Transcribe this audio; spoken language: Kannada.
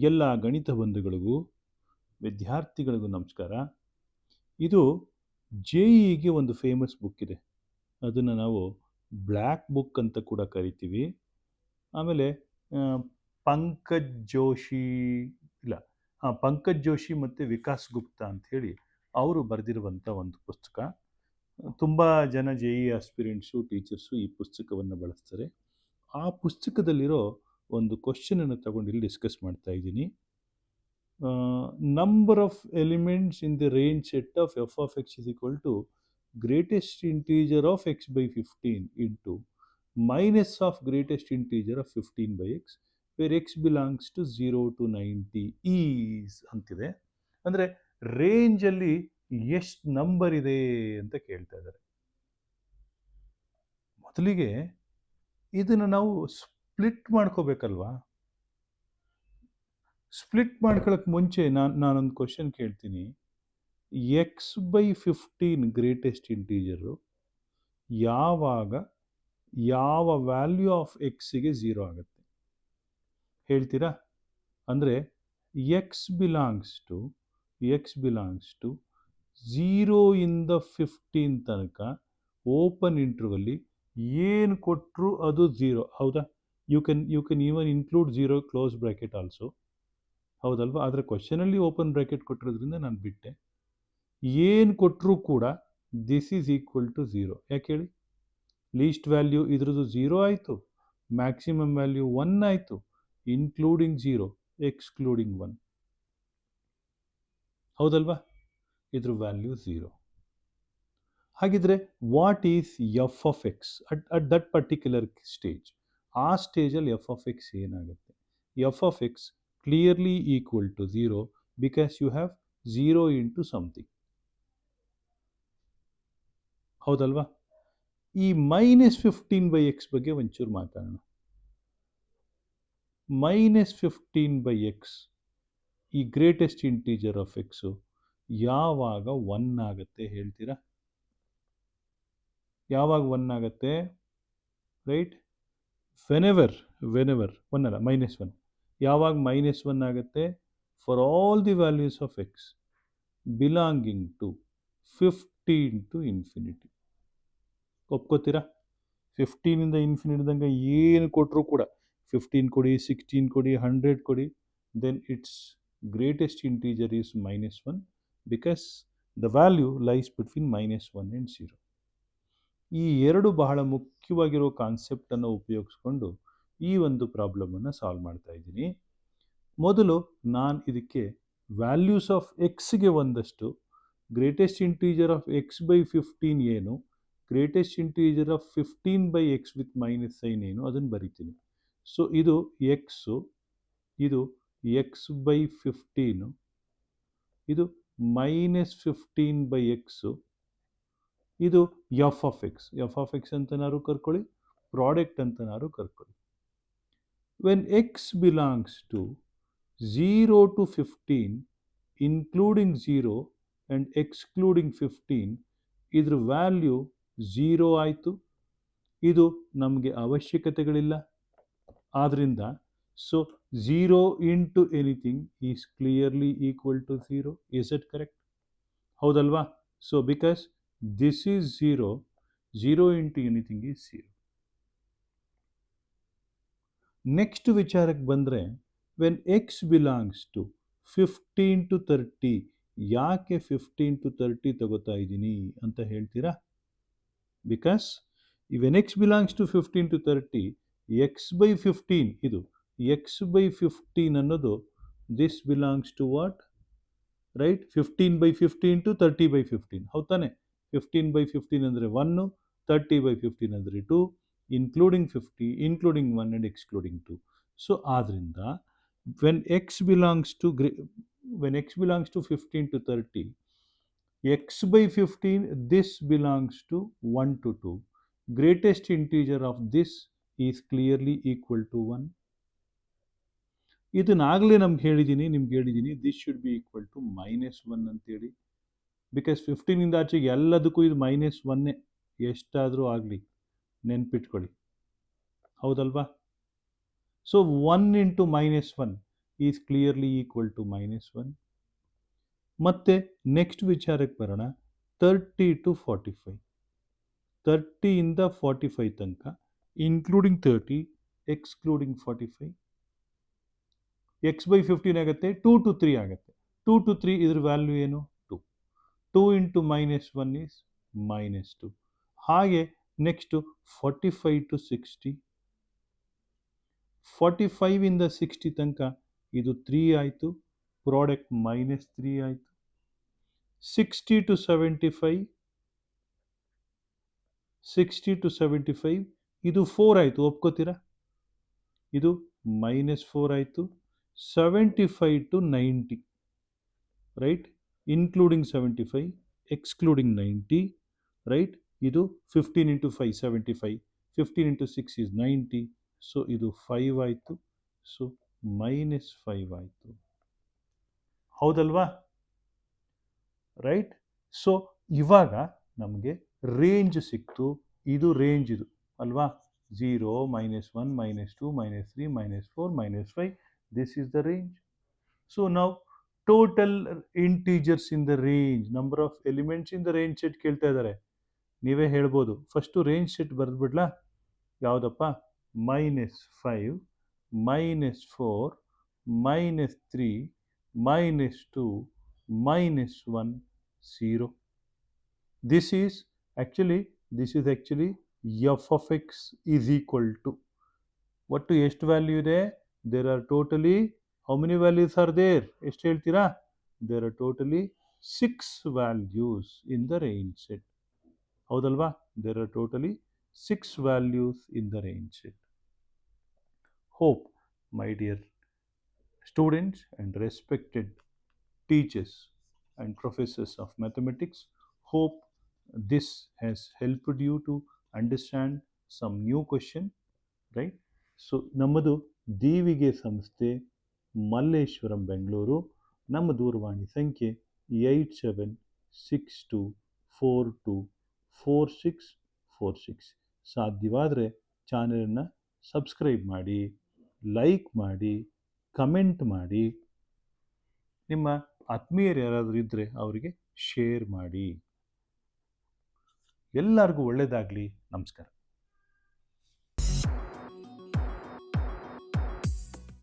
ಎಲ್ಲ ಗಣಿತ ಬಂಧುಗಳಿಗೂ ವಿದ್ಯಾರ್ಥಿಗಳಿಗೂ ನಮಸ್ಕಾರ. ಇದು ಜೆ.ಇ.ಗೆ ಒಂದು ಫೇಮಸ್ ಬುಕ್ ಇದೆ. ಅದನ್ನು ನಾವು ಬ್ಲ್ಯಾಕ್ ಬುಕ್ ಅಂತ ಕೂಡ ಕರಿತೀವಿ. ಆಮೇಲೆ ಪಂಕಜ್ ಜೋಶಿ ಇಲ್ಲ ಪಂಕಜ್ ಜೋಶಿ ಮತ್ತು ವಿಕಾಸ್ ಗುಪ್ತಾ ಅಂಥೇಳಿ ಅವರು ಬರೆದಿರುವಂಥ ಒಂದು ಪುಸ್ತಕ. ತುಂಬ ಜನ ಜೆ.ಇ ಆಸ್ಪಿರೆಂಟ್ಸು ಟೀಚರ್ಸು ಈ ಪುಸ್ತಕವನ್ನು ಬಳಸ್ತಾರೆ. ಆ ಪುಸ್ತಕದಲ್ಲಿರೋ ಒಂದು ಕ್ವಶನನ್ನು ತಗೊಂಡು ಇಲ್ಲಿ ಡಿಸ್ಕಸ್ ಮಾಡ್ತಾ ಇದ್ದೀನಿ. Number of elements in the range set of F of X is equal to greatest integer of X by 15 into minus of greatest integer of 15 by X where X belongs to 0 to 90 is ಅಂತಿದೆ. ಅಂದರೆ ರೇಂಜಲ್ಲಿ ಎಷ್ಟು ನಂಬರ್ ಇದೆ ಅಂತ ಕೇಳ್ತಾ ಇದ್ದಾರೆ. ಮೊದಲಿಗೆ ಇದನ್ನು ನಾವು ಸ್ಪ್ಲಿಟ್ ಮಾಡ್ಕೋಬೇಕಲ್ವಾ? ಸ್ಪ್ಲಿಟ್ ಮಾಡ್ಕೊಳ್ಳೋಕ್ಕೆ ಮುಂಚೆ ನಾನೊಂದು ಕ್ವಶನ್ ಕೇಳ್ತೀನಿ. ಎಕ್ಸ್ ಬೈ 15 ಗ್ರೇಟೆಸ್ಟ್ ಇಂಟೀಜರು ಯಾವಾಗ ಯಾವ ವ್ಯಾಲ್ಯೂ ಆಫ್ ಎಕ್ಸಿಗೆ 0 ಆಗುತ್ತೆ ಹೇಳ್ತೀರಾ? ಅಂದರೆ ಎಕ್ಸ್ ಬಿಲಾಂಗ್ಸ್ ಟು 0 ಇಂದ 15 ತನಕ ಓಪನ್ ಇಂಟರ್ವಲ್ಲಿ ಏನು ಕೊಟ್ಟರು ಅದು 0, ಹೌದಾ? You can even include 0 close bracket also, ಹೌದಲ್ವಾ? ಆದರೆ ಕ್ವಶನಲ್ಲಿ ಓಪನ್ ಬ್ರ್ಯಾಕೆಟ್ ಕೊಟ್ಟಿರೋದ್ರಿಂದ ನಾನು ಬಿಟ್ಟೆ. ಏನು ಕೊಟ್ಟರೂ ಕೂಡ ದಿಸ್ ಈಸ್ ಈಕ್ವಲ್ ಟು 0. ಯಾಕೆ ಹೇಳಿ? ಲೀಸ್ಟ್ ವ್ಯಾಲ್ಯೂ ಇದ್ರದ್ದು 0 ಆಯಿತು, ಮ್ಯಾಕ್ಸಿಮಮ್ ವ್ಯಾಲ್ಯೂ 1 ಆಯಿತು, ಇನ್ಕ್ಲೂಡಿಂಗ್ 0 ಎಕ್ಸ್ಕ್ಲೂಡಿಂಗ್ 1, ಹೌದಲ್ವಾ? ಇದ್ರ ವ್ಯಾಲ್ಯೂ 0. ಹಾಗಿದ್ರೆ what is F of X at that particular stage? ಆ ಸ್ಟೇಜಲ್ಲಿ ಎಫ್ ಆಫ್ ಎಕ್ಸ್ ಏನಾಗುತ್ತೆ? F of X clearly equal to 0 because you have 0 into something, ಹೌದಲ್ವಾ? ಈ -15 ಬೈ ಎಕ್ಸ್ ಬಗ್ಗೆ ಒಂಚೂರು ಮಾತಾಡೋಣ. -15 ಬೈ ಎಕ್ಸ್ ಈ ಗ್ರೇಟೆಸ್ಟ್ ಇಂಟೀಜರ್ ಆಫ್ ಎಕ್ಸು ಯಾವಾಗ 1 ಆಗುತ್ತೆ ಹೇಳ್ತೀರಾ? ಯಾವಾಗ 1 ಆಗುತ್ತೆ? ರೈಟ್, ವೆನೆವರ್ 1 ಅಲ್ಲ, -1. ಯಾವಾಗ -1 ಆಗುತ್ತೆ? For all the values of x belonging to 15 to infinity. ಒಪ್ಕೋತೀರಾ? 15ಇಂದ ಇನ್ಫಿನಿಟಿ ತನಕ ಏನು ಕೊಟ್ಟರು ಕೂಡ 15 ಕೊಡಿ, 16 ಕೊಡಿ, 100 ಕೊಡಿ, then it's greatest integer is -1 because the value lies between -1 and 0. ಈ ಎರಡು ಬಹಳ ಮುಖ್ಯವಾಗಿರೋ ಕಾನ್ಸೆಪ್ಟನ್ನು ಉಪಯೋಗಿಸ್ಕೊಂಡು ಈ ಒಂದು ಪ್ರಾಬ್ಲಮನ್ನು ಸಾಲ್ವ್ ಮಾಡ್ತಾ ಇದ್ದೀನಿ. ಮೊದಲು ನಾನು ಇದಕ್ಕೆ ವ್ಯಾಲ್ಯೂಸ್ ಆಫ್ ಎಕ್ಸ್ಗೆ ಒಂದಷ್ಟು, greatest integer of X by 15 ಏನು, greatest integer of 15 by X with minus sign ಏನು, ಅದನ್ನು ಬರಿತೀನಿ. ಸೊ ಇದು ಎಕ್ಸು, ಇದು ಎಕ್ಸ್ ಬೈ 15, ಇದು -15 ಬೈ ಎಕ್ಸು, ಇದು ಎಫ್ ಆಫ್ ಎಕ್ಸ್ ಅಂತನಾದ್ರು ಕರ್ಕೊಳ್ಳಿ, ಪ್ರಾಡಕ್ಟ್ ಅಂತನಾದ್ರು ಕರ್ಕೊಳ್ಳಿ. When X belongs to 0 to 15 including 0 and excluding 15, ಇದ್ರ ವ್ಯಾಲ್ಯೂ 0 ಆಯಿತು. ಇದು ನಮಗೆ ಅವಶ್ಯಕತೆಗಳಿಲ್ಲ. ಆದ್ದರಿಂದ so 0 into anything is clearly equal to 0. Is it correct? ಹೌದಲ್ವಾ? So because this is 0 into anything is 0. Next ವಿಚಾರಕ್ಕೆ ಬಂದರೆ, when X belongs to 15 to 30, ಯಾಕೆ 15 to 30 ತಗೋತಾ ಇದ್ದೀನಿ ಅಂತ ಹೇಳ್ತೀರಾ? Because when X belongs to 15 to 30, X by 15, ಇದು ಎಕ್ಸ್ ಬೈ 15 ಅನ್ನೋದು this belongs to what? Right, 15 by 15 to 30 by 15, ಹೌದು ತಾನೆ? 15 ಬೈ 15 ಅಂದರೆ 1, 30 ಬೈ 15 ಅಂದರೆ 2, including 50, including 1 and excluding 2. So ಆದ್ದರಿಂದ when X belongs to 15 to 30, X by 15 this belongs to 1 to 2, greatest integer of this is clearly equal to 1. ಇದನ್ನಾಗಲೇ ನಿಮ್ಗೆ ಹೇಳಿದ್ದೀನಿ, this should be equal to -1 ಅಂತೇಳಿ. ಬಿಕಾಸ್ 15ಇಂದ ಆಚೆಗೆ ಎಲ್ಲದಕ್ಕೂ ಇದು -1, ಎಷ್ಟಾದರೂ ಆಗಲಿ, ನೆನ್ಪಿಟ್ಕೊಳ್ಳಿ, ಹೌದಲ್ವಾ? So 1 into -1, is clearly equal to -1. ಮತ್ತೆ ನೆಕ್ಸ್ಟ್ ವಿಚಾರಕ್ಕೆ ಬರೋಣ. 30 to 45, 30 ಇಂದ 45 ತನಕ ಇನ್ಕ್ಲೂಡಿಂಗ್ 30 ಎಕ್ಸ್ಕ್ಲೂಡಿಂಗ್ 45, x/15 ಆಗುತ್ತೆ, 2 to 3 ಆಗುತ್ತೆ. 2 to 3 ಇದ್ರ ವ್ಯಾಲ್ಯೂ ಏನು? 2. 2 ಇಂಟು -1 ಈಸ್ -2. ಹಾಗೆ ನೆಕ್ಸ್ಟು 45 to 60, 45 ಇಂದ 60 ತನಕ ಇದು 3 ಆಯಿತು, ಪ್ರಾಡಕ್ಟ್ -3 ಆಯಿತು. 60 to 75, 60 to 75 ಇದು 4 ಆಯಿತು, ಒಪ್ಕೋತೀರಾ? ಇದು -4 ಆಯಿತು. 75 to 90, right, including 75 excluding 90, right. ಇದು 15 ಇಂಟು 5 75, 15 ಇಂಟು 6 ಇಸ್ 90, ಸೊ ಇದು 5 ಆಯಿತು, ಸೊ -5 ಆಯಿತು. ಹೌದಲ್ವಾ? ರೈಟ್. ಸೊ ಇವಾಗ ನಮಗೆ ರೇಂಜ್ ಸಿಕ್ತು. ಇದು ರೇಂಜ್ ಇದು ಅಲ್ವಾ? 0, -1, -2, -3, -4, -5. This is the range. So ನಾವು total integers in the range, number of elements in the range set ಕೇಳ್ತಾ ಇದ್ದಾರೆ. ನೀವೇ ಹೇಳ್ಬೋದು. ಫಸ್ಟು ರೇಂಜ್ ಸೆಟ್ ಬರೆದ್ಬಿಡ್ಲಾ? ಯಾವುದಪ್ಪ? -5, -4, -3, -2, -1, 0. This is actually f of x is equal to ಒಟ್ಟು ಎಷ್ಟು ವ್ಯಾಲ್ಯೂ ಇದೆ? There are totally how many values are there? ಎಷ್ಟು ಹೇಳ್ತೀರಾ? There are totally 6 values in the range set. ಹೌದಲ್ವಾ? There are totally 6 values in the range set. Hope my dear students and respected teachers and professors of mathematics, hope this has helped you to understand some new question, right? So ನಮ್ಮದು ದೀವಿಗೆ ಸಂಸ್ಥೆ, ಮಲ್ಲೇಶ್ವರಂ, ಬೆಂಗಳೂರು. ನಮ್ಮ ದೂರವಾಣಿ ಸಂಖ್ಯೆ 8762424646. ಸಾಧ್ಯವಾದರೆ ಚಾನೆಲನ್ನು ಸಬ್ಸ್ಕ್ರೈಬ್ ಮಾಡಿ, ಲೈಕ್ ಮಾಡಿ, ಕಮೆಂಟ್ ಮಾಡಿ, ನಿಮ್ಮ ಆತ್ಮೀಯರು ಯಾರಾದರೂ ಇದ್ದರೆ ಅವರಿಗೆ ಶೇರ್ ಮಾಡಿ. ಎಲ್ಲರಿಗೂ ಒಳ್ಳೆಯದಾಗಲಿ. ನಮಸ್ಕಾರ.